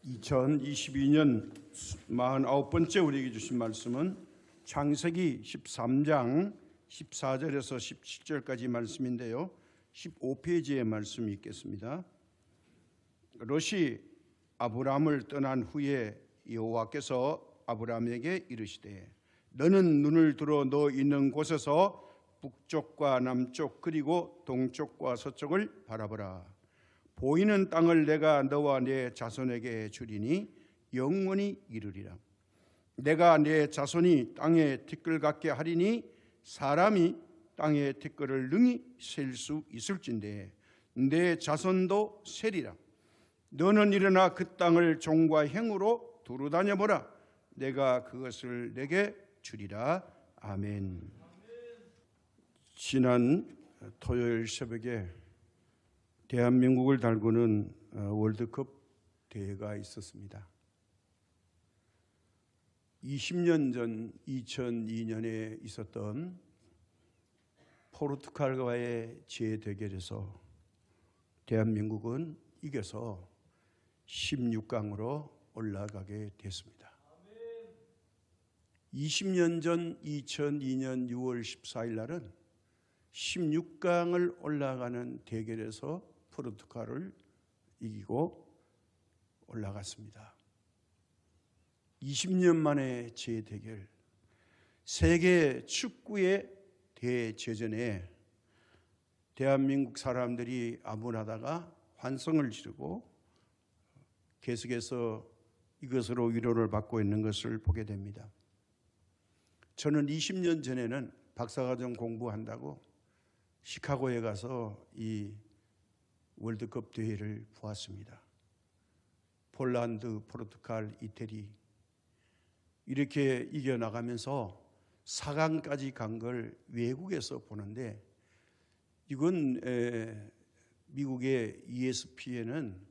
2022년 49번째 우리에게 주신 말씀은 창세기 13장 14절에서 17절까지 말씀인데요. 15페이지의 말씀이 있겠습니다. 롯이 아브람을 떠난 후에 여호와께서 아브람에게 이르시되 너는 눈을 들어 너 있는 곳에서 북쪽과 남쪽 그리고 동쪽과 서쪽을 바라보라. 보이는 땅을 내가 너와 네 자손에게 주리니 영원히 이르리라. 내가 네 자손이 땅에 티끌 같게 하리니 사람이 땅에 티끌을 능히 셀 수 있을진데 네 자손도 세리라. 너는 일어나 그 땅을 종과 행으로 두루 다녀보라. 내가 그것을 내게 주리라. 아멘. 지난 토요일 새벽에 대한민국을 달구는 월드컵 대회가 있었습니다. 20년 전 2002년에 있었던 포르투갈과의 재대결에서 대한민국은 이겨서 16강으로 올라가게 됐습니다. 20년 전 2002년 6월 14일 날은 16강을 올라가는 대결에서 포르투갈을 이기고 올라갔습니다. 20년 만에 재대결, 세계 축구의 대제전에 대한민국 사람들이 아문하다가 환성을 지르고 계속해서 이것으로 위로를 받고 있는 것을 보게 됩니다. 저는 20년 전에는 박사과정 공부한다고 시카고에 가서 이 월드컵 대회를 보았습니다. 폴란드, 포르투갈, 이태리 이렇게 이겨나가면서 4강까지 간 걸 외국에서 보는데 이건 미국의 ESPN은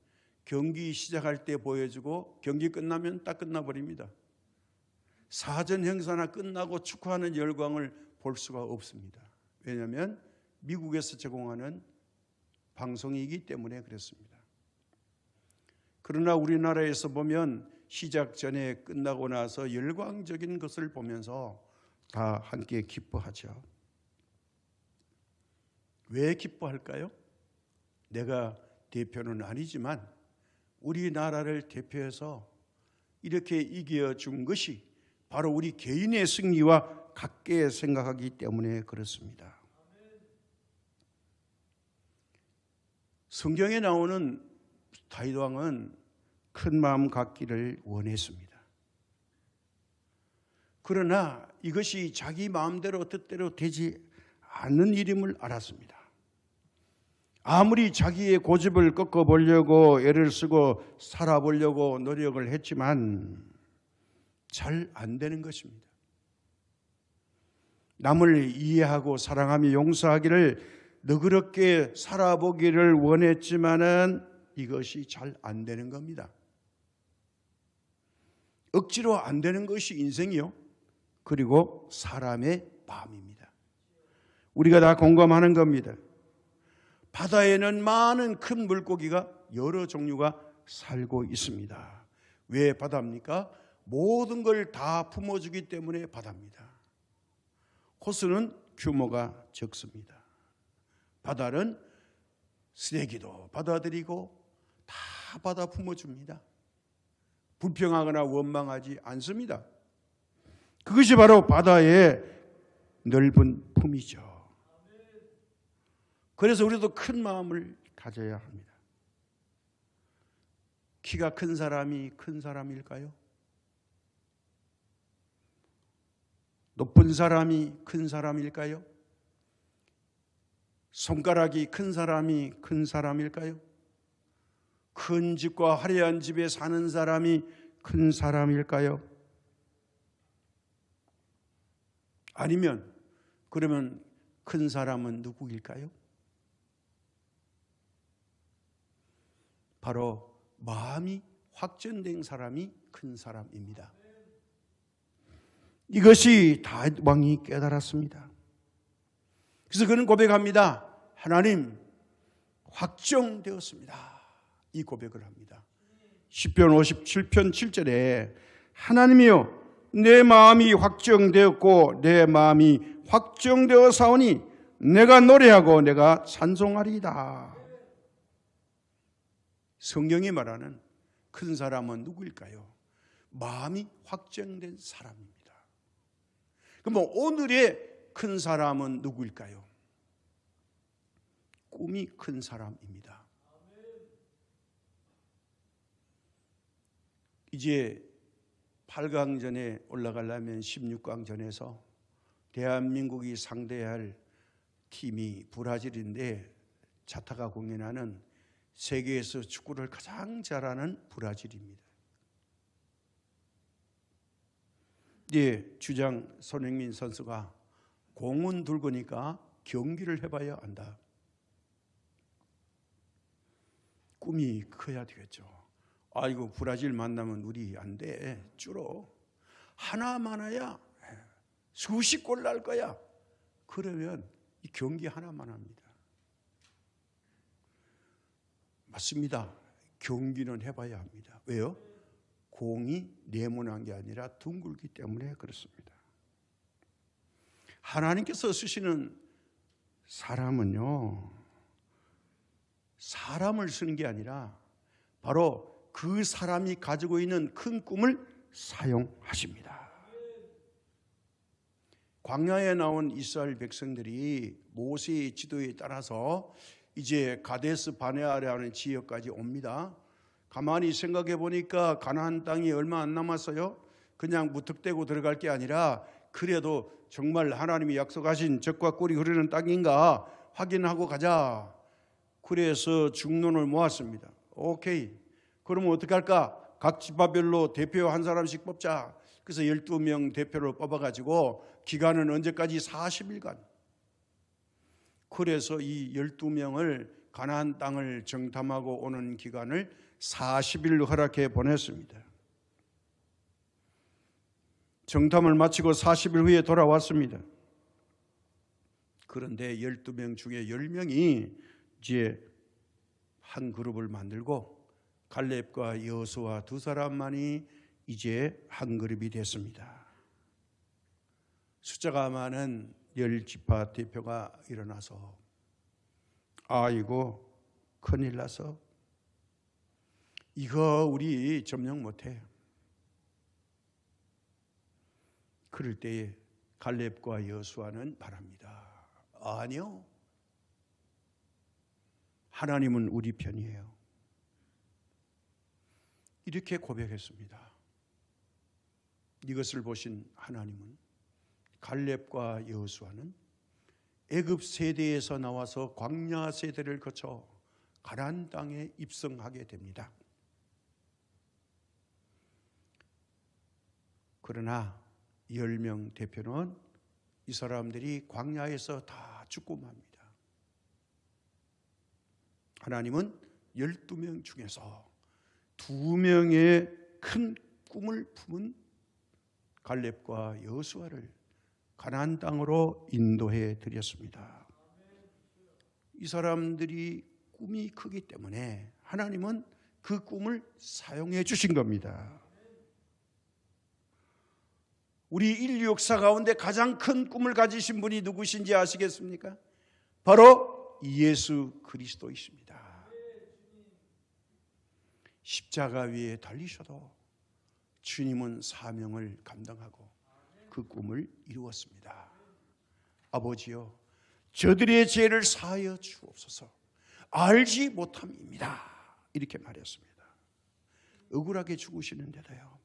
경기 시작할 때 보여주고 경기 끝나면 딱 끝나버립니다. 사전 행사나 끝나고 축구하는 열광을 볼 수가 없습니다. 왜냐하면 미국에서 제공하는 방송이기 때문에 그렇습니다. 그러나 우리나라에서 보면 시작 전에 끝나고 나서 열광적인 것을 보면서 다 함께 기뻐하죠. 왜 기뻐할까요? 내가 대표는 아니지만 우리나라를 대표해서 이렇게 이겨준 것이 바로 우리 개인의 승리와 같게 생각하기 때문에 그렇습니다. 성경에 나오는 다윗 왕은 큰 마음 갖기를 원했습니다. 그러나 이것이 자기 마음대로 뜻대로 되지 않는 일임을 알았습니다. 아무리 자기의 고집을 꺾어보려고 애를 쓰고 살아보려고 노력을 했지만 잘 안 되는 것입니다. 남을 이해하고 사랑하며 용서하기를 너그럽게 살아보기를 원했지만은 이것이 잘 안 되는 겁니다. 억지로 안 되는 것이 인생이요. 그리고 사람의 마음입니다. 우리가 다 공감하는 겁니다. 바다에는 많은 큰 물고기가 여러 종류가 살고 있습니다. 왜 바다입니까? 모든 걸 다 품어주기 때문에 바다입니다. 호수는 규모가 적습니다. 바다는 쓰레기도 받아들이고 다 받아 품어줍니다. 불평하거나 원망하지 않습니다. 그것이 바로 바다의 넓은 품이죠. 그래서 우리도 큰 마음을 가져야 합니다. 키가 큰 사람이 큰 사람일까요? 높은 사람이 큰 사람일까요? 손가락이 큰 사람이 큰 사람일까요? 큰 집과 화려한 집에 사는 사람이 큰 사람일까요? 아니면 그러면 큰 사람은 누구일까요? 바로 마음이 확전된 사람이 큰 사람입니다. 이것이 다윗 왕이 깨달았습니다. 그래서 그는 고백합니다. 하나님, 확정되었습니다. 이 고백을 합니다. 시편 57편 7절에 하나님이여 내 마음이 확정되었고 내 마음이 확정되어 사오니 내가 노래하고 내가 찬송하리이다. 성경이 말하는 큰 사람은 누구일까요? 마음이 확정된 사람입니다. 그럼 오늘의 큰 사람은 누구일까요? 꿈이 큰 사람입니다. 이제 8강전에 올라가려면 16강전에서 대한민국이 상대해야 할 팀이 브라질인데 자타가 공연하는 세계에서 축구를 가장 잘하는 브라질입니다. 주장 손흥민 선수가 공은 들고 니까 경기를 해봐야 안다. 꿈이 커야 되겠죠. 아이고 브라질 만나면 우리 안 돼. 줄어. 하나 많아야 수십 골 날 거야. 그러면 이 경기 하나만 합니다. 맞습니다. 경기는 해봐야 합니다. 왜요? 공이 네모난 게 아니라 둥글기 때문에 그렇습니다. 하나님께서 쓰시는 사람은요, 사람을 쓰는 게 아니라 바로 그 사람이 가지고 있는 큰 꿈을 사용하십니다. 광야에 나온 이스라엘 백성들이 모세의 지도에 따라서 이제 가데스 바네아라는 지역까지 옵니다. 가만히 생각해 보니까 가나안 땅이 얼마 안 남았어요. 그냥 무턱대고 들어갈 게 아니라 그래도 정말 하나님이 약속하신 젖과 꿀이 흐르는 땅인가 확인하고 가자. 그래서 중론을 모았습니다. 오케이. 그러면 어떻게 할까? 각 지파별로 대표 한 사람씩 뽑자. 그래서 12명 대표를 뽑아가지고 기간은 언제까지? 40일간. 그래서 이 12명을 가나안 땅을 정탐하고 오는 기간을 40일 허락해 보냈습니다. 정탐을 마치고 40일 후에 돌아왔습니다. 그런데 12명 중에 10명이 이제 한 그룹을 만들고 갈렙과 여호수아 두 사람만이 이제 한 그룹이 됐습니다. 숫자가 많은 10지파 대표가 일어나서 아이고 큰일 나서 이거 우리 점령 못해. 그럴 때에 갈렙과 여호수아는 말합니다. 아니요. 하나님은 우리 편이에요. 이렇게 고백했습니다. 이것을 보신 하나님은 갈렙과 여호수아는 애굽 세대에서 나와서 광야 세대를 거쳐 가나안 땅에 입성하게 됩니다. 그러나 10명 대표는 이 사람들이 광야에서 다 죽고 맙니다. 하나님은 12명 중에서 2명의 큰 꿈을 품은 갈렙과 여호수아를 가나안 땅으로 인도해 드렸습니다. 이 사람들이 꿈이 크기 때문에 하나님은 그 꿈을 사용해 주신 겁니다. 우리 인류 역사 가운데 가장 큰 꿈을 가지신 분이 누구신지 아시겠습니까? 바로 예수 그리스도이십니다. 십자가 위에 달리셔도 주님은 사명을 감당하고 그 꿈을 이루었습니다. 아버지여, 저들의 죄를 사하여 주옵소서. 알지 못함입니다. 이렇게 말했습니다. 억울하게 죽으시는데도요.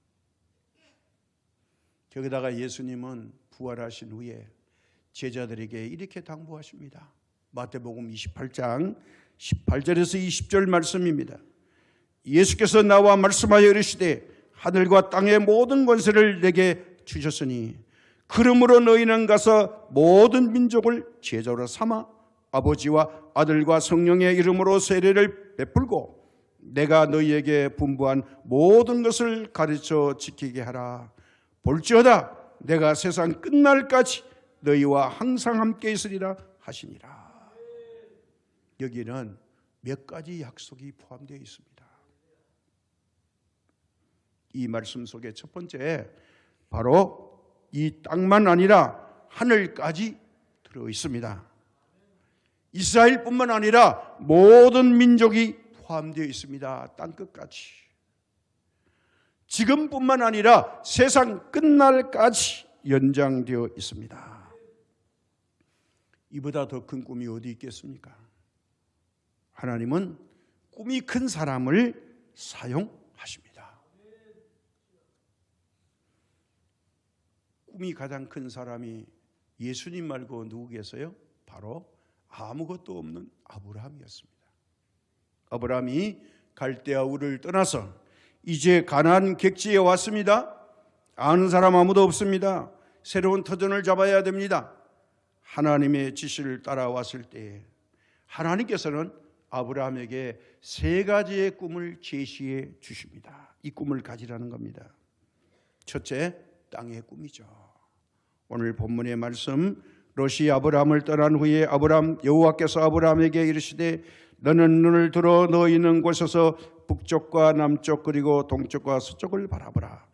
거기다가 예수님은 부활하신 후에 제자들에게 이렇게 당부하십니다. 마태복음 28장 18절에서 20절 말씀입니다. 예수께서 나와 말씀하여 이르시되 하늘과 땅의 모든 권세를 내게 주셨으니 그러므로 너희는 가서 모든 민족을 제자로 삼아 아버지와 아들과 성령의 이름으로 세례를 베풀고 내가 너희에게 분부한 모든 것을 가르쳐 지키게 하라. 볼지어다 내가 세상 끝날까지 너희와 항상 함께 있으리라 하시니라. 여기는 몇 가지 약속이 포함되어 있습니다. 이 말씀 속에 첫 번째 바로 이 땅만 아니라 하늘까지 들어 있습니다. 이스라엘뿐만 아니라 모든 민족이 포함되어 있습니다. 땅끝까지. 지금뿐만 아니라 세상 끝날까지 연장되어 있습니다. 이보다 더 큰 꿈이 어디 있겠습니까? 하나님은 꿈이 큰 사람을 사용하십니다. 꿈이 가장 큰 사람이 예수님 말고 누구 계세요? 바로 아무것도 없는 아브라함이었습니다. 아브라함이 갈대아 우를 떠나서 이제 가나안 객지에 왔습니다. 아는 사람 아무도 없습니다. 새로운 터전을 잡아야 됩니다. 하나님의 지시를 따라왔을 때 하나님께서는 아브라함에게 세 가지의 꿈을 제시해 주십니다. 이 꿈을 가지라는 겁니다. 첫째, 땅의 꿈이죠. 오늘 본문의 말씀, 롯이 아브라함을 떠난 후에 여호와께서 아브라함에게 이르시되 너는 눈을 들어 너 있는 곳에서 북쪽과 남쪽 그리고 동쪽과 서쪽을 바라보라.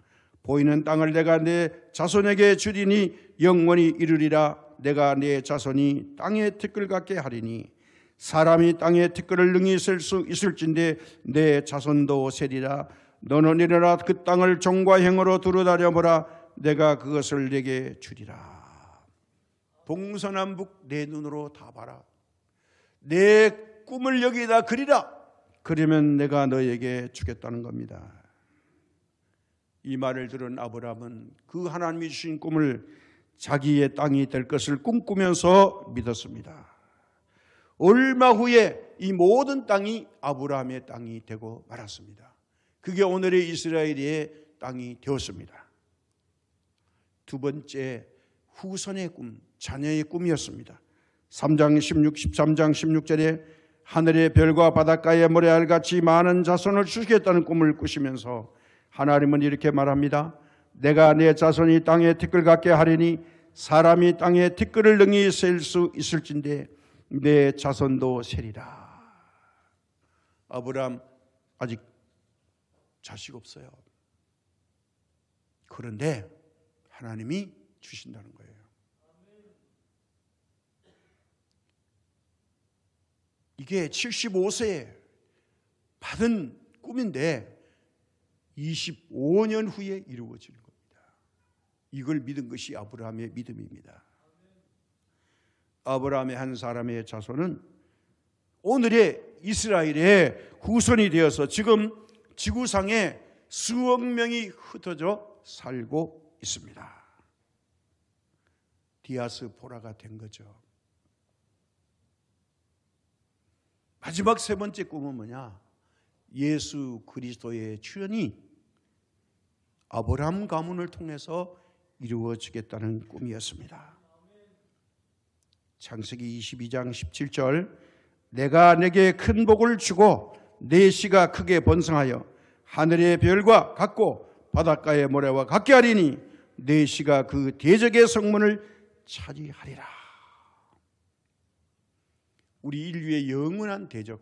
보이는 땅을 내가 내 자손에게 주리니 영원히 이르리라. 내가 내 자손이 땅의 티끌 같게 하리니 사람이 땅의 티끌을 능히 셀 수 있을진데 내 자손도 세리라. 너는 일어나 그 땅을 종과 행으로 두루다녀보라. 내가 그것을 내게 주리라. 동서남북 내 눈으로 다 봐라. 내 꿈을 여기다 그리라. 그러면 내가 너에게 주겠다는 겁니다. 이 말을 들은 아브라함은 그 하나님이 주신 꿈을 자기의 땅이 될 것을 꿈꾸면서 믿었습니다. 얼마 후에 이 모든 땅이 아브라함의 땅이 되고 말았습니다. 그게 오늘의 이스라엘의 땅이 되었습니다. 두 번째, 후손의 꿈, 자녀의 꿈이었습니다. 13장 16절에 하늘의 별과 바닷가의 모래알같이 많은 자손을 주시겠다는 꿈을 꾸시면서 하나님은 이렇게 말합니다. 내가 내 자손이 땅의 티끌 같게 하리니 사람이 땅의 티끌을 능히 셀 수 있을진데 내 자손도 세리라. 아브라함 아직 자식 없어요. 그런데 하나님이 주신다는 거예요. 이게 75세에 받은 꿈인데 25년 후에 이루어지는 겁니다. 이걸 믿은 것이 아브라함의 믿음입니다. 아브라함의 한 사람의 자손은 오늘의 이스라엘의 후손이 되어서 지금 지구상에 수억 명이 흩어져 살고 있습니다. 디아스포라가 된 거죠. 마지막 세 번째 꿈은 뭐냐? 예수 그리스도의 출현이 아브라함 가문을 통해서 이루어지겠다는 꿈이었습니다. 창세기 22장 17절 내가 내게 큰 복을 주고 내 씨가 크게 번성하여 하늘의 별과 같고 바닷가의 모래와 같게 하리니 내 씨가 그 대적의 성문을 차지하리라. 우리 인류의 영원한 대적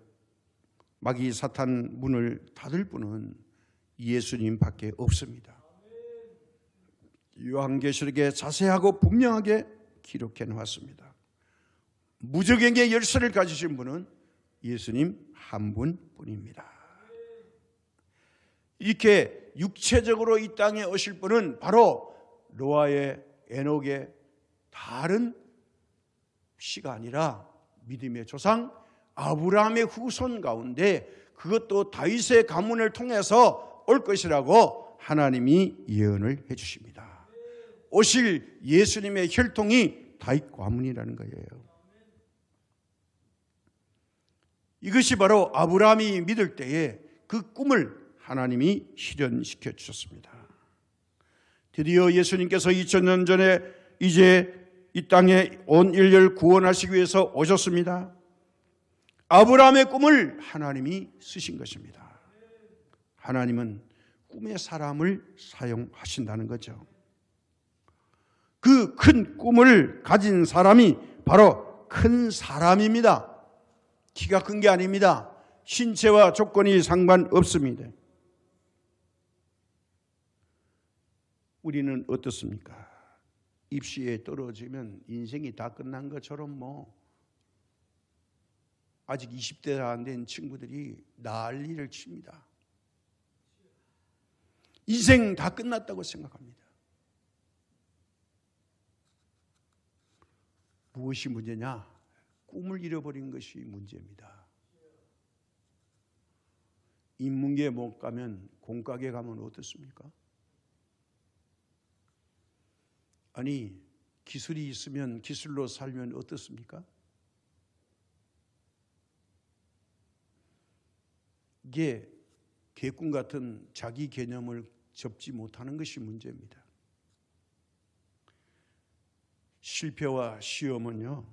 마귀 사탄 문을 닫을 분은 예수님밖에 없습니다. 요한계시록에 자세하고 분명하게 기록해 놓았습니다. 무적행의 열쇠를 가지신 분은 예수님 한 분뿐입니다. 이렇게 육체적으로 이 땅에 오실 분은 바로 노아의 에녹의 다른 씨가 아니라 믿음의 조상 아브라함의 후손 가운데 그것도 다윗의 가문을 통해서 올 것이라고 하나님이 예언을 해 주십니다. 오실 예수님의 혈통이 다윗 가문이라는 거예요. 이것이 바로 아브라함이 믿을 때에 그 꿈을 하나님이 실현시켜 주셨습니다. 드디어 예수님께서 2000년 전에 이제 이 땅에 온 인류를 구원하시기 위해서 오셨습니다. 아브라함의 꿈을 하나님이 쓰신 것입니다. 하나님은 꿈의 사람을 사용하신다는 거죠. 그 큰 꿈을 가진 사람이 바로 큰 사람입니다. 키가 큰 게 아닙니다. 신체와 조건이 상관없습니다. 우리는 어떻습니까? 입시에 떨어지면 인생이 다 끝난 것처럼 아직 20대가 안 된 친구들이 난리를 칩니다. 인생 다 끝났다고 생각합니다. 무엇이 문제냐? 꿈을 잃어버린 것이 문제입니다. 인문계 못 가면 공과계 가면 어떻습니까? 아니, 기술이 있으면 기술로 살면 어떻습니까? 이게 개꿈 같은 자기 개념을 접지 못하는 것이 문제입니다. 실패와 시험은요,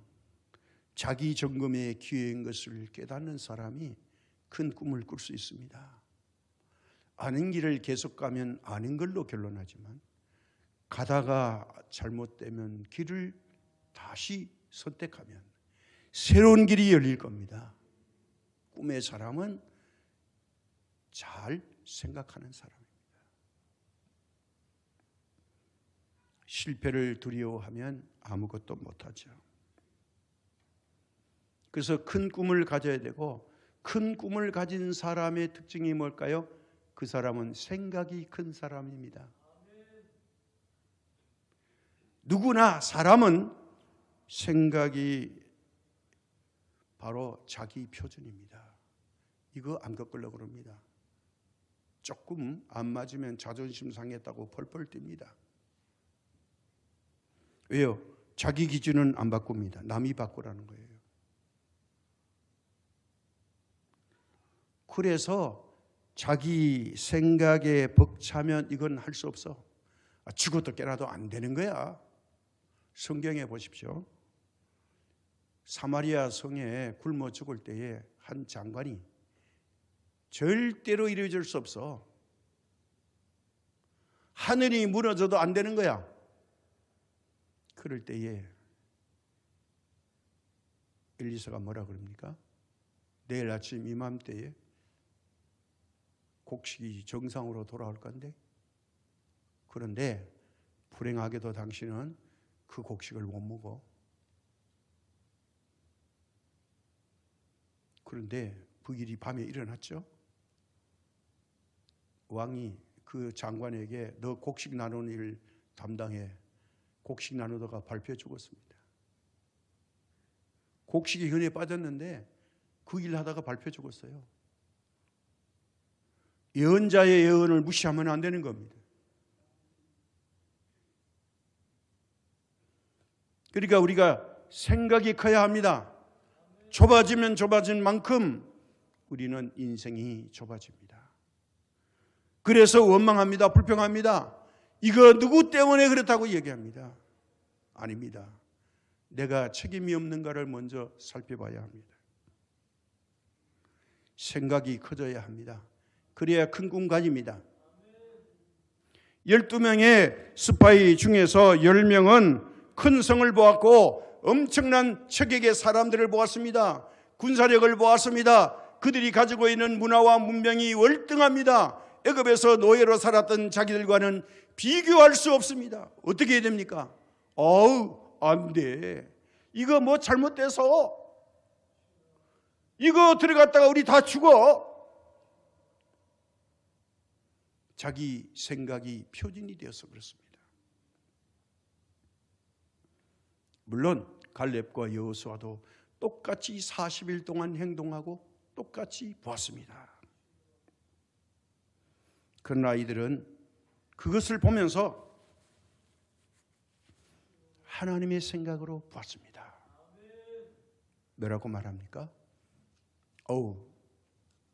자기 점검의 기회인 것을 깨닫는 사람이 큰 꿈을 꿀 수 있습니다. 아는 길을 계속 가면 아는 걸로 결론하지만 가다가 잘못되면 길을 다시 선택하면 새로운 길이 열릴 겁니다. 꿈의 사람은 잘 생각하는 사람입니다. 실패를 두려워하면 아무것도 못하죠. 그래서 큰 꿈을 가져야 되고, 큰 꿈을 가진 사람의 특징이 뭘까요? 그 사람은 생각이 큰 사람입니다. 누구나 사람은 생각이 바로 자기 표준입니다. 이거 안 겪으려고 그럽니다. 조금 안 맞으면 자존심 상했다고 펄펄 뜁니다. 왜요? 자기 기준은 안 바꿉니다. 남이 바꾸라는 거예요. 그래서 자기 생각에 벅차면 이건 할 수 없어. 죽어도 깨라도 안 되는 거야. 성경에 보십시오. 사마리아 성에 굶어 죽을 때에 한 장관이 절대로 이루어질 수 없어. 하늘이 무너져도 안 되는 거야. 그럴 때에 엘리사가 뭐라 그럽니까? 내일 아침 이맘때에 곡식이 정상으로 돌아올 건데, 그런데 불행하게도 당신은 그 곡식을 못 먹어. 그런데 그 일이 밤에 일어났죠. 왕이 그 장관에게 너 곡식 나누는 일 담당해. 곡식 나누다가 발표해 죽었습니다. 곡식이 현에 빠졌는데 그 일 하다가 발표해 죽었어요. 예언자의 예언을 무시하면 안 되는 겁니다. 그러니까 우리가 생각이 커야 합니다. 좁아지면 좁아진 만큼 우리는 인생이 좁아집니다. 그래서 원망합니다. 불평합니다. 이거 누구 때문에 그렇다고 얘기합니다. 아닙니다. 내가 책임이 없는가를 먼저 살펴봐야 합니다. 생각이 커져야 합니다. 그래야 큰 꿈 가집니다. 12명의 스파이 중에서 10명은 큰 성을 보았고 엄청난 척액의 사람들을 보았습니다. 군사력을 보았습니다. 그들이 가지고 있는 문화와 문명이 월등합니다. 애굽에서 노예로 살았던 자기들과는 비교할 수 없습니다. 어떻게 해야 됩니까? 안 돼. 이거 뭐 잘못돼서 이거 들어갔다가 우리 다 죽어. 자기 생각이 표준이 되어서 그렇습니다. 물론 갈렙과 여호수아도 똑같이 40일 동안 행동하고 똑같이 보았습니다. 그러나 이들은 그것을 보면서 하나님의 생각으로 보았습니다. 뭐라고 말합니까?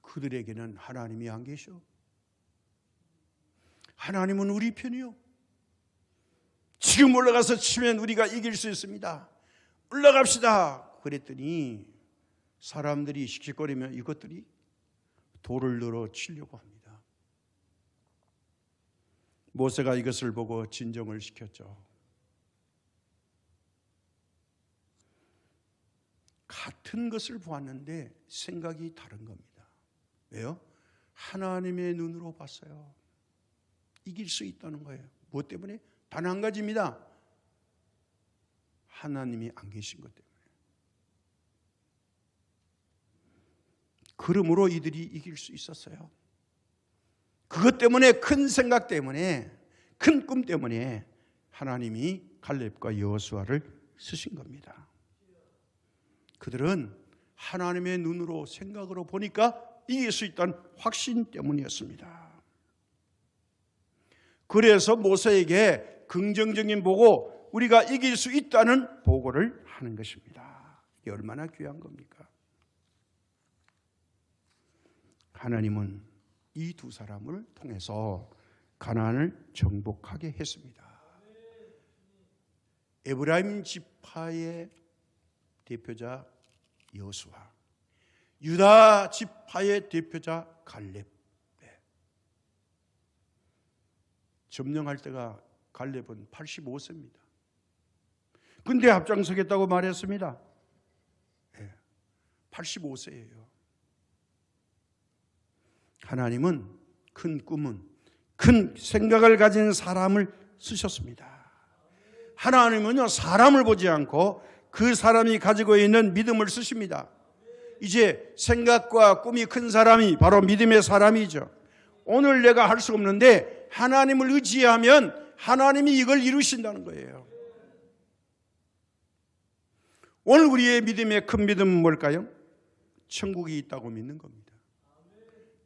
그들에게는 하나님이 안 계셔. 하나님은 우리 편이요. 지금 올라가서 치면 우리가 이길 수 있습니다. 올라갑시다. 그랬더니 사람들이 씩씩거리면 이것들이 돌을 들어 치려고 합니다. 모세가 이것을 보고 진정을 시켰죠. 같은 것을 보았는데 생각이 다른 겁니다. 왜요? 하나님의 눈으로 봤어요. 이길 수 있다는 거예요. 무엇 때문에? 단 한 가지입니다. 하나님이 안 계신 것 때문에. 그러므로 이들이 이길 수 있었어요. 그것 때문에, 큰 생각 때문에, 큰 꿈 때문에 하나님이 갈렙과 여호수아를 쓰신 겁니다. 그들은 하나님의 눈으로, 생각으로 보니까 이길 수 있다는 확신 때문이었습니다. 그래서 모세에게 긍정적인 보고, 우리가 이길 수 있다는 보고를 하는 것입니다. 이게 얼마나 귀한 겁니까? 하나님은 이 두 사람을 통해서 가나안을 정복하게 했습니다. 에브라임 지파의 대표자 여호수아, 유다 지파의 대표자 갈렙. 점령할 때가 갈렙은 85세입니다. 근데 앞장서겠다고 말했습니다. 85세예요. 하나님은 큰 꿈은, 큰 생각을 가진 사람을 쓰셨습니다. 하나님은요, 사람을 보지 않고 그 사람이 가지고 있는 믿음을 쓰십니다. 이제 생각과 꿈이 큰 사람이 바로 믿음의 사람이죠. 오늘 내가 할 수 없는데 하나님을 의지하면 하나님이 이걸 이루신다는 거예요. 오늘 우리의 믿음의 큰 믿음은 뭘까요? 천국이 있다고 믿는 겁니다.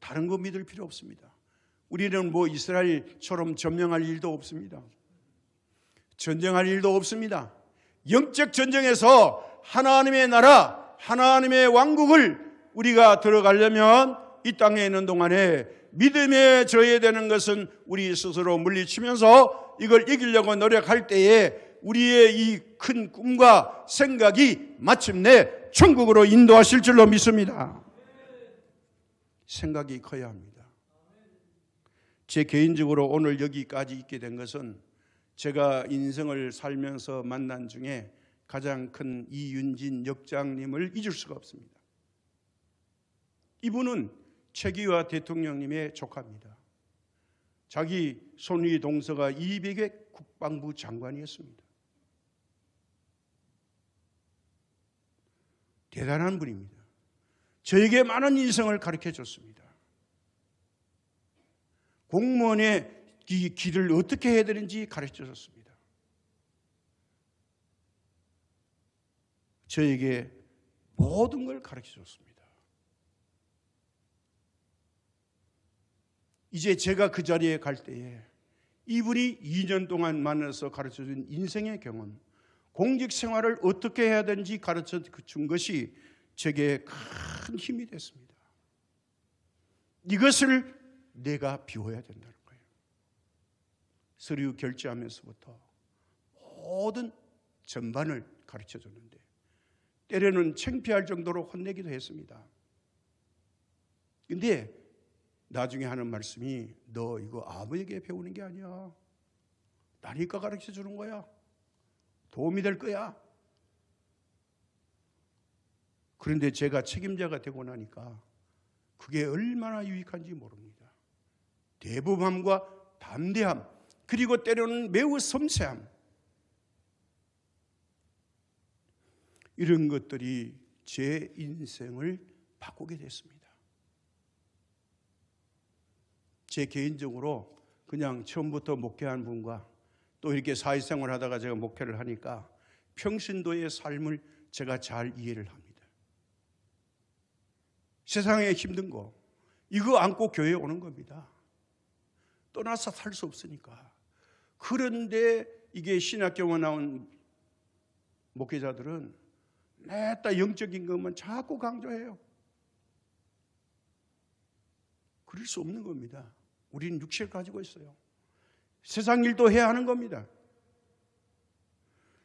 다른 거 믿을 필요 없습니다. 우리는 뭐 이스라엘처럼 점령할 일도 없습니다. 전쟁할 일도 없습니다. 영적 전쟁에서 하나님의 나라, 하나님의 왕국을 우리가 들어가려면 이 땅에 있는 동안에 믿음에 져야 되는 것은 우리 스스로 물리치면서 이걸 이기려고 노력할 때에 우리의 이 큰 꿈과 생각이 마침내 천국으로 인도하실 줄로 믿습니다. 생각이 커야 합니다. 제 개인적으로 오늘 여기까지 있게 된 것은 제가 인생을 살면서 만난 중에 가장 큰 이윤진 역장님을 잊을 수가 없습니다. 이분은 최기화 대통령님의 조카입니다. 자기 손위 동서가 200의 국방부 장관이었습니다. 대단한 분입니다. 저에게 많은 인생을 가르쳐 줬습니다. 공무원의 길을 어떻게 해야 되는지 가르쳐 줬습니다. 저에게 모든 걸 가르쳐 줬습니다. 이제 제가 그 자리에 갈 때에 이분이 2년 동안 만나서 가르쳐 준 인생의 경험, 공직 생활을 어떻게 해야 되는지 가르쳐 준 것이 제게 큰 힘이 됐습니다. 이것을 내가 비워야 된다는 거예요. 서류 결제하면서부터 모든 전반을 가르쳐 줬는데 때로는 창피할 정도로 혼내기도 했습니다. 근데 나중에 하는 말씀이 너 이거 아무에게 배우는 게 아니야. 나니까 가르쳐 주는 거야. 도움이 될 거야. 그런데 제가 책임자가 되고 나니까 그게 얼마나 유익한지 모릅니다. 대범함과 담대함, 그리고 때로는 매우 섬세함, 이런 것들이 제 인생을 바꾸게 됐습니다. 제 개인적으로 그냥 처음부터 목회한 분과 또 이렇게 사회생활 하다가 제가 목회를 하니까 평신도의 삶을 제가 잘 이해를 합니다. 세상에 힘든 거 이거 안고 교회에 오는 겁니다. 떠나서 살 수 없으니까. 그런데 이게 신학교에 나온 목회자들은 냈다 영적인 것만 자꾸 강조해요. 그럴 수 없는 겁니다. 우리는 육체를 가지고 있어요. 세상 일도 해야 하는 겁니다.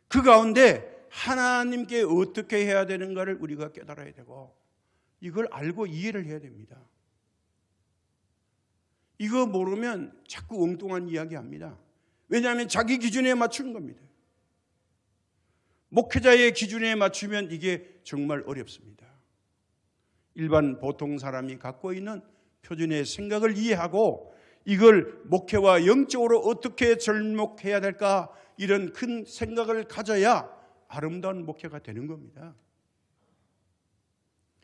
그 가운데 하나님께 어떻게 해야 되는가를 우리가 깨달아야 되고 이걸 알고 이해를 해야 됩니다. 이거 모르면 자꾸 엉뚱한 이야기 합니다. 왜냐하면 자기 기준에 맞추는 겁니다. 목회자의 기준에 맞추면 이게 정말 어렵습니다. 일반 보통 사람이 갖고 있는 표준의 생각을 이해하고 이걸 목회와 영적으로 어떻게 접목해야 될까, 이런 큰 생각을 가져야 아름다운 목회가 되는 겁니다.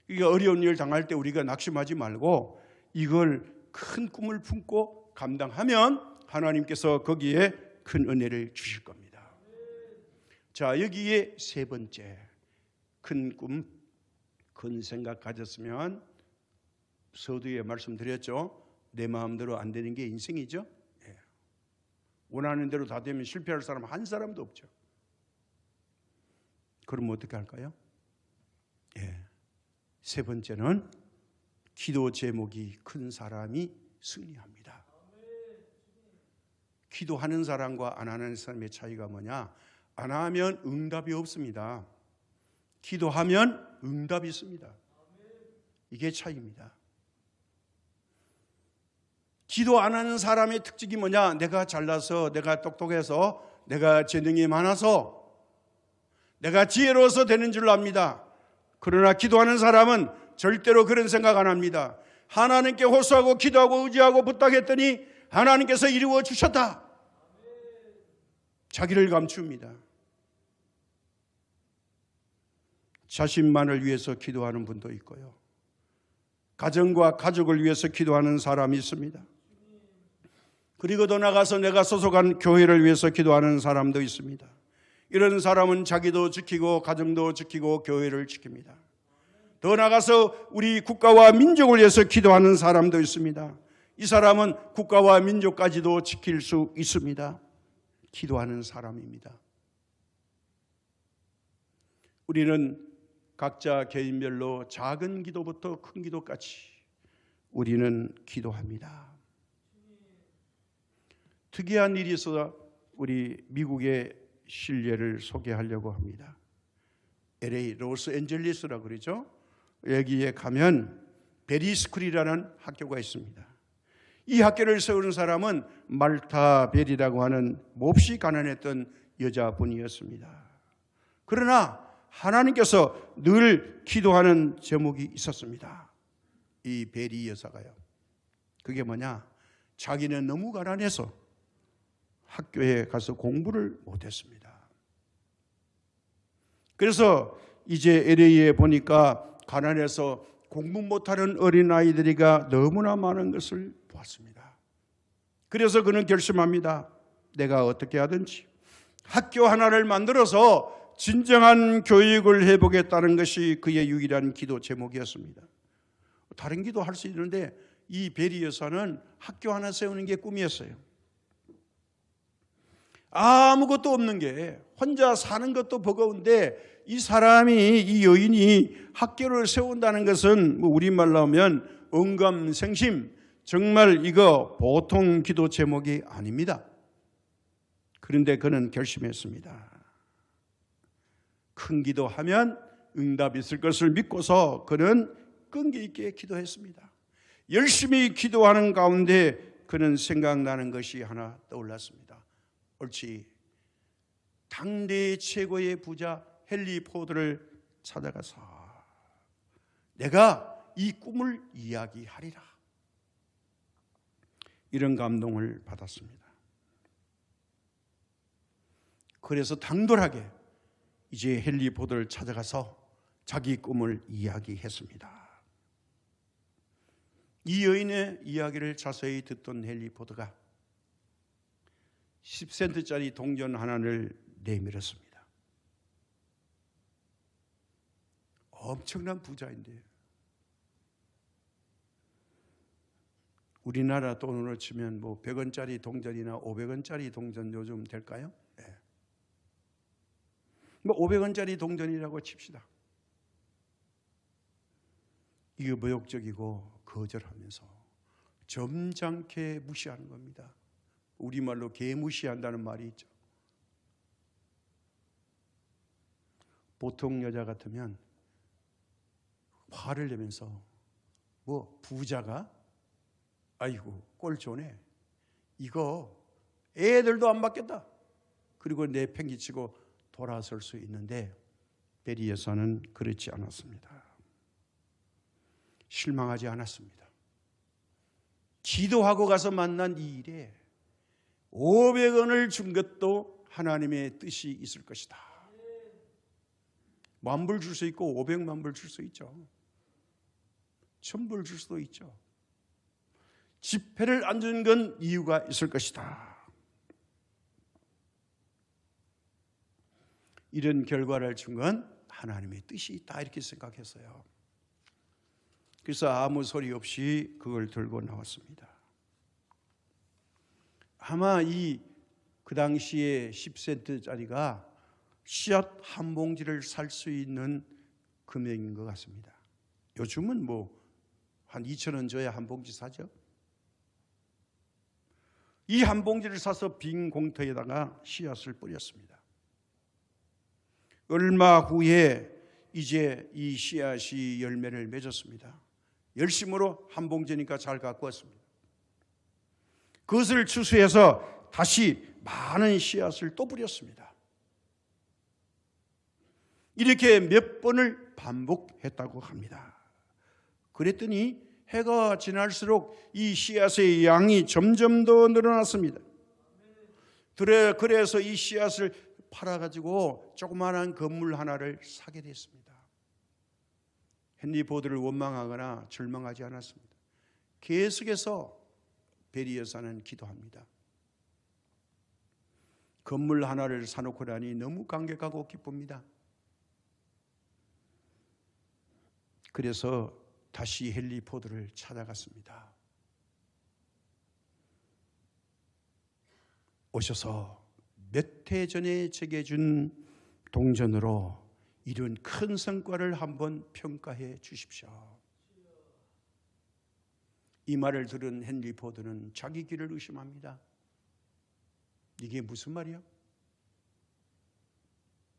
이게 어려운 일 당할 때 우리가 낙심하지 말고 이걸 큰 꿈을 품고 감당하면 하나님께서 거기에 큰 은혜를 주실 겁니다. 자, 여기에 세 번째, 큰 꿈, 큰 생각 가졌으면 서두에 말씀드렸죠. 내 마음대로 안 되는 게 인생이죠. 원하는 대로 다 되면 실패할 사람 한 사람도 없죠. 그럼 어떻게 할까요? 세 번째는 기도 제목이 큰 사람이 승리합니다. 기도하는 사람과 안 하는 사람의 차이가 뭐냐? 안 하면 응답이 없습니다. 기도하면 응답이 있습니다. 이게 차이입니다. 기도 안 하는 사람의 특징이 뭐냐? 내가 잘나서, 내가 똑똑해서, 내가 재능이 많아서, 내가 지혜로워서 되는 줄 압니다. 그러나 기도하는 사람은 절대로 그런 생각 안 합니다. 하나님께 호소하고 기도하고 의지하고 부탁했더니 하나님께서 이루어 주셨다. 자기를 감춥니다. 자신만을 위해서 기도하는 분도 있고요, 가정과 가족을 위해서 기도하는 사람이 있습니다. 그리고 더 나아가서 내가 소속한 교회를 위해서 기도하는 사람도 있습니다. 이런 사람은 자기도 지키고 가정도 지키고 교회를 지킵니다. 더 나아가서 우리 국가와 민족을 위해서 기도하는 사람도 있습니다. 이 사람은 국가와 민족까지도 지킬 수 있습니다. 기도하는 사람입니다. 우리는 각자 개인별로 작은 기도부터 큰 기도까지 우리는 기도합니다. 특이한 일이 있어서 우리 미국의 실례를 소개하려고 합니다. LA 로스앤젤레스라고 그러죠. 여기에 가면 베리스쿨이라는 학교가 있습니다. 이 학교를 세우는 사람은 말타 벨이라고 하는 몹시 가난했던 여자분이었습니다. 그러나 하나님께서 늘 기도하는 제목이 있었습니다. 이 벨이 여사가요. 그게 뭐냐? 자기는 너무 가난해서 학교에 가서 공부를 못했습니다. 그래서 이제 LA에 보니까 가난해서 공부 못하는 어린아이들이가 너무나 많은 것을 보았습니다. 그래서 그는 결심합니다. 내가 어떻게 하든지 학교 하나를 만들어서 진정한 교육을 해보겠다는 것이 그의 유일한 기도 제목이었습니다. 다른 기도 할 수 있는데 이 베리 여사는 학교 하나 세우는 게 꿈이었어요. 아무것도 없는 게, 혼자 사는 것도 버거운데 이 사람이, 이 여인이 학교를 세운다는 것은 우리말로 하면 언감생심, 정말 이거 보통 기도 제목이 아닙니다. 그런데 그는 결심했습니다. 큰 기도하면 응답이 있을 것을 믿고서 그는 끈기 있게 기도했습니다. 열심히 기도하는 가운데 그는 생각나는 것이 하나 떠올랐습니다. 옳지, 당대 최고의 부자 헨리 포드를 찾아가서 내가 이 꿈을 이야기하리라, 이런 감동을 받았습니다. 그래서 당돌하게 이제 헨리 포드를 찾아가서 자기 꿈을 이야기했습니다. 이 여인의 이야기를 자세히 듣던 헨리 포드가 10센트짜리 동전 하나를 내밀었습니다. 엄청난 부자인데, 우리나라 돈으로 치면 100원짜리 동전이나 500원짜리 동전 요즘 될까요? 500원짜리 동전이라고 칩시다. 이게 모욕적이고 거절하면서 점잖게 무시하는 겁니다. 우리말로 개무시한다는 말이 있죠. 보통 여자 같으면 화를 내면서 부자가 아이고 꼴 좋네, 이거 애들도 안 받겠다, 그리고 내팽개치고 돌아설 수 있는데 베리 여사는 그렇지 않았습니다. 실망하지 않았습니다. 기도하고 가서 만난 이 일에 500원을 준 것도 하나님의 뜻이 있을 것이다. 10,000불 줄 수 있고 500만 불 줄 수 있죠. 1,000불 줄 수도 있죠. 지폐를 안 준 건 이유가 있을 것이다. 이런 결과를 준 건 하나님의 뜻이 있다 이렇게 생각했어요. 그래서 아무 소리 없이 그걸 들고 나왔습니다. 아마 그 당시에 10센트짜리가 씨앗 한 봉지를 살 수 있는 금액인 것 같습니다. 요즘은 한 2,000원 줘야 한 봉지 사죠. 이 한 봉지를 사서 빈 공터에다가 씨앗을 뿌렸습니다. 얼마 후에 이제 이 씨앗이 열매를 맺었습니다. 열심으로 한 봉지니까 잘 갖고 왔습니다. 그것을 추수해서 다시 많은 씨앗을 또 뿌렸습니다. 이렇게 몇 번을 반복했다고 합니다. 그랬더니 해가 지날수록 이 씨앗의 양이 점점 더 늘어났습니다. 그래서 이 씨앗을 팔아가지고 조그마한 건물 하나를 사게 됐습니다. 헨리 포드를 원망하거나 절망하지 않았습니다. 계속해서 베리 여사는 기도합니다. 건물 하나를 사놓고 나니 너무 감격하고 기쁩니다. 그래서 다시 헨리 포드를 찾아갔습니다. 오셔서 몇 해 전에 제게 준 동전으로 이런 큰 성과를 한번 평가해 주십시오. 이 말을 들은 헨리 포드는 자기 귀를 의심합니다. 이게 무슨 말이야?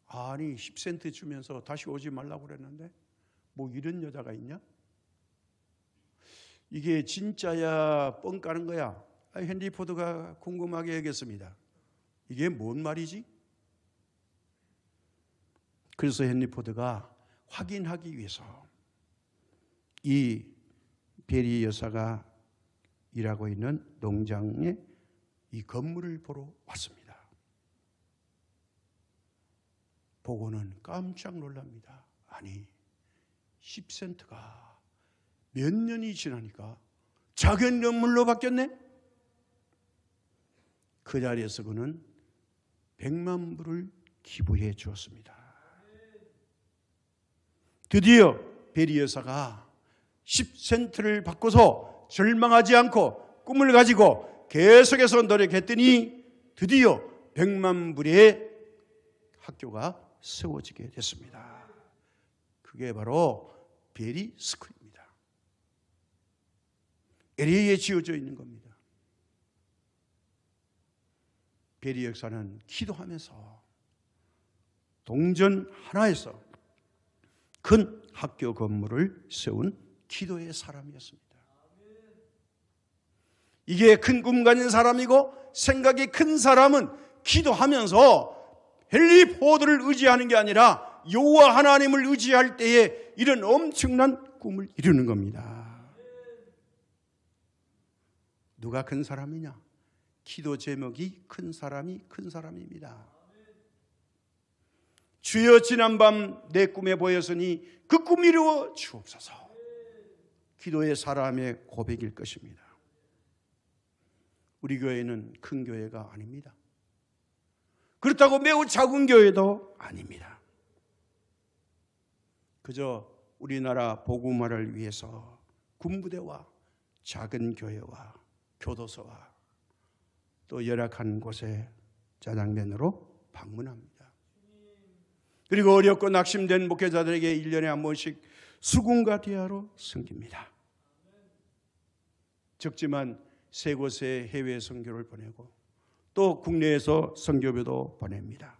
아니 10센트 주면서 다시 오지 말라고 그랬는데 이런 여자가 있냐? 이게 진짜야 뻥 까는 거야? 헨리 포드가 궁금하게 여겼습니다. 이게 뭔 말이지? 그래서 헨리 포드가 확인하기 위해서 이 베리 여사가 일하고 있는 농장에 이 건물을 보러 왔습니다. 보고는 깜짝 놀랍니다. 아니 10센트가 몇 년이 지나니까 작은 건물로 바뀌었네? 그 자리에서 그는 100만 불을 기부해 주었습니다. 드디어 베리 여사가 10센트를 바꿔서 절망하지 않고 꿈을 가지고 계속해서 노력했더니 드디어 100만 불의 학교가 세워지게 됐습니다. 그게 바로 베리 스쿨입니다. LA에 지어져 있는 겁니다. 베리 역사는 기도하면서 동전 하나에서 큰 학교 건물을 세운 기도의 사람이었습니다. 이게 큰 꿈 가진 사람이고 생각이 큰 사람은 기도하면서 헨리 포드를 의지하는 게 아니라 여호와 하나님을 의지할 때에 이런 엄청난 꿈을 이루는 겁니다. 누가 큰 사람이냐? 기도 제목이 큰 사람이 큰 사람입니다. 주여 지난밤 내 꿈에 보였으니 그 꿈 이루어 주옵소서. 기도의 사람의 고백일 것입니다. 우리 교회는 큰 교회가 아닙니다. 그렇다고 매우 작은 교회도 아닙니다. 그저 우리나라 복음화를 위해서 군부대와 작은 교회와 교도소와 또 열악한 곳에 짜장면으로 방문합니다. 그리고 어렵고 낙심된 목회자들에게 1년에 한 번씩 수군과 디아로 섬깁니다. 적지만 세 곳에 해외 선교를 보내고 또 국내에서 선교비도 보냅니다.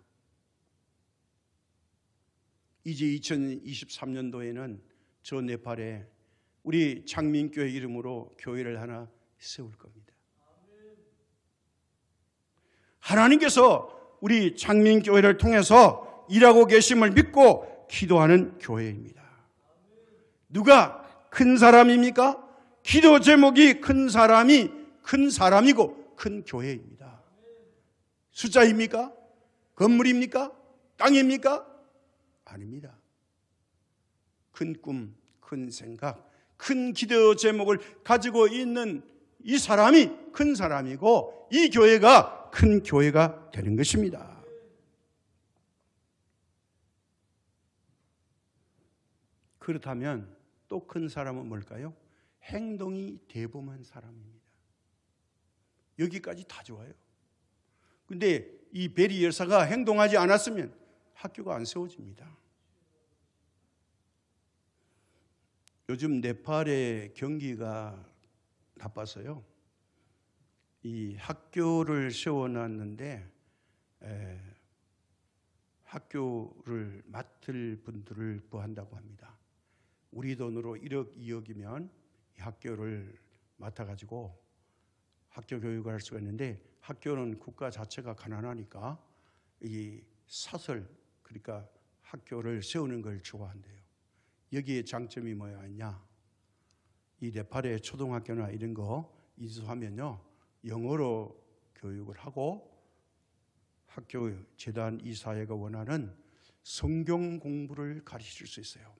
이제 2023년도에는 저 네팔에 우리 창민교회 이름으로 교회를 하나 세울 겁니다. 하나님께서 우리 창민교회를 통해서 일하고 계심을 믿고 기도하는 교회입니다. 누가 큰 사람입니까? 기도 제목이 큰 사람이 큰 사람이고 큰 교회입니다. 숫자입니까? 건물입니까? 땅입니까? 아닙니다. 큰 꿈, 큰 생각, 큰 기도 제목을 가지고 있는 이 사람이 큰 사람이고 이 교회가 큰 교회가 되는 것입니다. 그렇다면 또 큰 사람은 뭘까요? 행동이 대범한 사람입니다. 여기까지 다 좋아요. 근데 이 베리 여사가 행동하지 않았으면 학교가 안 세워집니다. 요즘 네팔의 경기가 나빠서요. 이 학교를 세워놨는데 학교를 맡을 분들을 구한다고 합니다. 우리 돈으로 1억, 2억이면 이 학교를 맡아가지고 학교 교육을 할 수가 있는데 학교는 국가 자체가 가난하니까 이 사설, 그러니까 학교를 세우는 걸 좋아한대요. 여기에 장점이 뭐냐? 이 네팔의 초등학교나 이런 거 이수하면요, 영어로 교육을 하고 학교 재단 이사회가 원하는 성경 공부를 가르칠 수 있어요.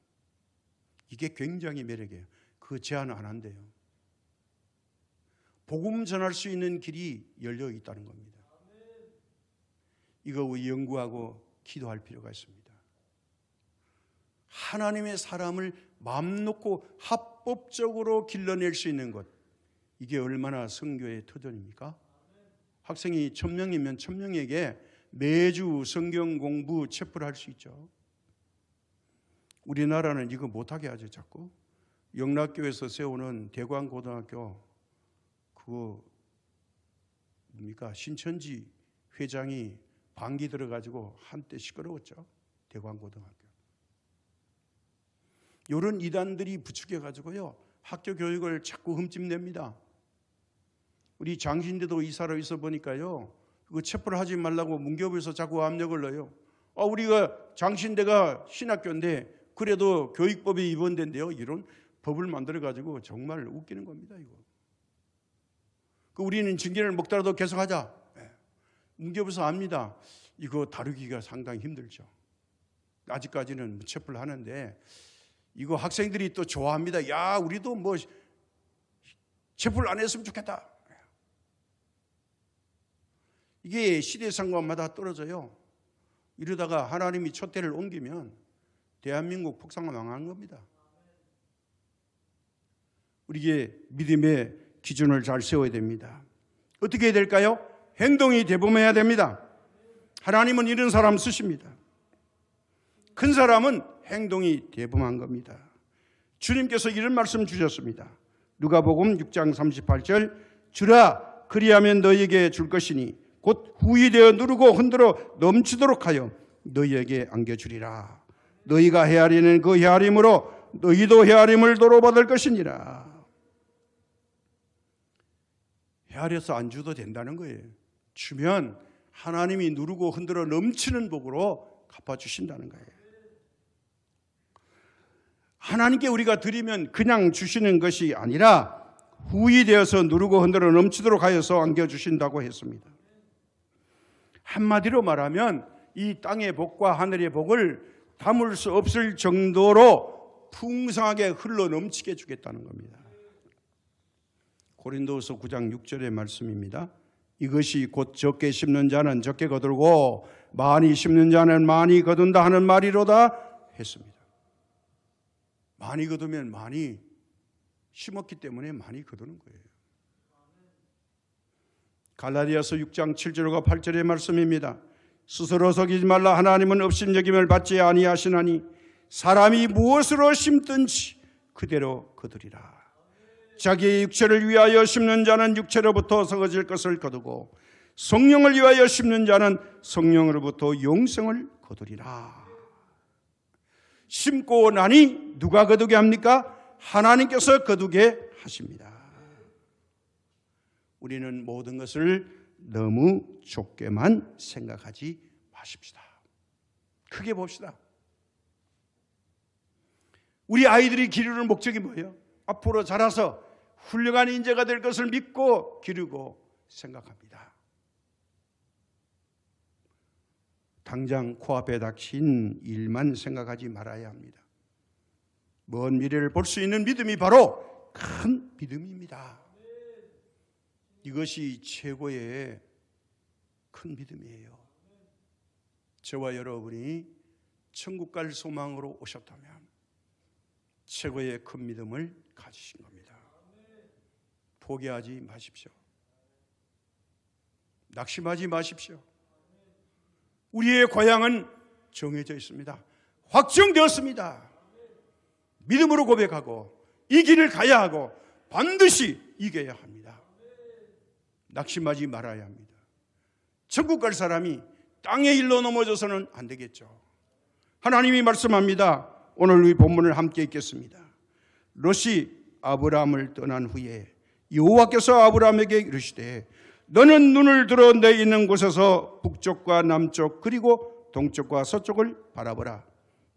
이게 굉장히 매력이에요. 그 제한 안 한대요. 복음 전할 수 있는 길이 열려 있다는 겁니다. 이거 연구하고 기도할 필요가 있습니다. 하나님의 사람을 마음 놓고 합법적으로 길러낼 수 있는 것, 이게 얼마나 선교의 터전입니까? 학생이 1000명이면 1000명에게 매주 성경 공부 체포를 할 수 있죠. 우리나라는 이거 못하게 하죠. 자꾸 영락교에서 세우는 대광고등학교, 그거 뭡니까? 신천지 회장이 방귀 들어가지고 한때 시끄러웠죠. 대광고등학교. 이런 이단들이 부추겨가지고요, 학교 교육을 자꾸 흠집냅니다. 우리 장신대도 이사로 있어 보니까요, 그거 체포를 하지 말라고 문교부에서 자꾸 압력을 넣어요. 우리가 장신대가 신학교인데 그래도 교육법이 위반된대요. 이런 법을 만들어가지고 정말 웃기는 겁니다. 이거. 우리는 징계를 먹더라도 계속하자. 문교부에서 압니다. 이거 다루기가 상당히 힘들죠. 아직까지는 체포를 하는데 이거 학생들이 또 좋아합니다. 야, 우리도 뭐 체포를 안 했으면 좋겠다. 이게 시대 상관마다 떨어져요. 이러다가 하나님이 촛대를 옮기면 대한민국 폭삭 망한 겁니다. 우리에게 믿음의 기준을 잘 세워야 됩니다. 어떻게 해야 될까요? 행동이 대범해야 됩니다. 하나님은 이런 사람 쓰십니다. 큰 사람은 행동이 대범한 겁니다. 주님께서 이런 말씀 주셨습니다. 누가복음 6장 38절, 주라 그리하면 너희에게 줄 것이니 곧 후이되어 누르고 흔들어 넘치도록 하여 너희에게 안겨주리라. 너희가 헤아리는 그 헤아림으로 너희도 헤아림을 도로받을 것이니라. 헤아려서 안 줘도 된다는 거예요. 주면 하나님이 누르고 흔들어 넘치는 복으로 갚아주신다는 거예요. 하나님께 우리가 드리면 그냥 주시는 것이 아니라 후이되어서 누르고 흔들어 넘치도록 하여서 안겨주신다고 했습니다. 한마디로 말하면 이 땅의 복과 하늘의 복을 담을 수 없을 정도로 풍성하게 흘러 넘치게 주겠다는 겁니다. 고린도후서 9장 6절의 말씀입니다. 이것이 곧 적게 심는 자는 적게 거두고 많이 심는 자는 많이 거둔다 하는 말이로다 했습니다. 많이 거두면 많이 심었기 때문에 많이 거두는 거예요. 갈라디아서 6장 7절과 8절의 말씀입니다. 스스로 속이지 말라. 하나님은 업신여김을 받지 아니하시나니 사람이 무엇으로 심든지 그대로 거두리라. 자기의 육체를 위하여 심는 자는 육체로부터 썩어질 것을 거두고 성령을 위하여 심는 자는 성령으로부터 용성을 거두리라. 심고 나니 누가 거두게 합니까? 하나님께서 거두게 하십니다. 우리는 모든 것을 너무 좁게만 생각하지 마십시다. 크게 봅시다. 우리 아이들이 기르는 목적이 뭐예요? 앞으로 자라서 훌륭한 인재가 될 것을 믿고 기르고 생각합니다. 당장 코앞에 닥친 일만 생각하지 말아야 합니다. 먼 미래를 볼 수 있는 믿음이 바로 큰 믿음입니다. 이것이 최고의 큰 믿음이에요. 저와 여러분이 천국 갈 소망으로 오셨다면 최고의 큰 믿음을 가지신 겁니다. 포기하지 마십시오. 낙심하지 마십시오. 우리의 고향은 정해져 있습니다. 확정되었습니다. 믿음으로 고백하고 이 길을 가야 하고 반드시 이겨야 합니다. 낙심하지 말아야 합니다. 천국 갈 사람이 땅의 일로 넘어져서는 안 되겠죠. 하나님이 말씀합니다. 오늘 이 본문을 함께 읽겠습니다. 롯이 아브라함을 떠난 후에 여호와께서 아브라함에게 이르시되 너는 눈을 들어 내 있는 곳에서 북쪽과 남쪽 그리고 동쪽과 서쪽을 바라보라.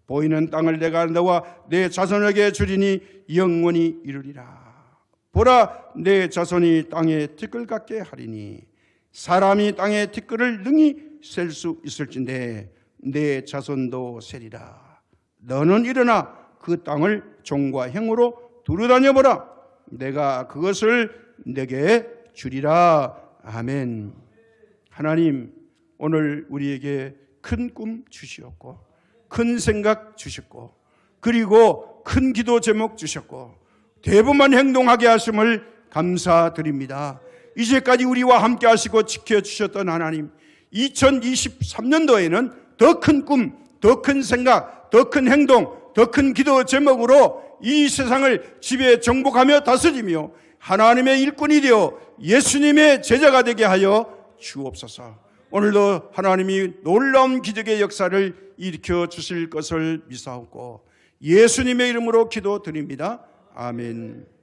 보이는 땅을 내가 너와 내 자손에게 주리니 영원히 이루리라. 보라, 내 자손이 땅에 티끌 같게 하리니 사람이 땅에 티끌을 능히 셀 수 있을진데 내 자손도 세리라. 너는 일어나 그 땅을 종과 행으로 두루다녀 보라. 내가 그것을 내게 주리라. 아멘. 하나님, 오늘 우리에게 큰 꿈 주시었고 큰 생각 주셨고 그리고 큰 기도 제목 주셨고 대부분 행동하게 하심을 감사드립니다. 이제까지 우리와 함께 하시고 지켜주셨던 하나님, 2023년도에는 더 큰 꿈, 더 큰 생각, 더 큰 행동, 더 큰 기도 제목으로 이 세상을 지배 정복하며 다스리며 하나님의 일꾼이 되어 예수님의 제자가 되게 하여 주옵소서. 오늘도 하나님이 놀라운 기적의 역사를 일으켜 주실 것을 믿사옵고 예수님의 이름으로 기도드립니다. 아멘.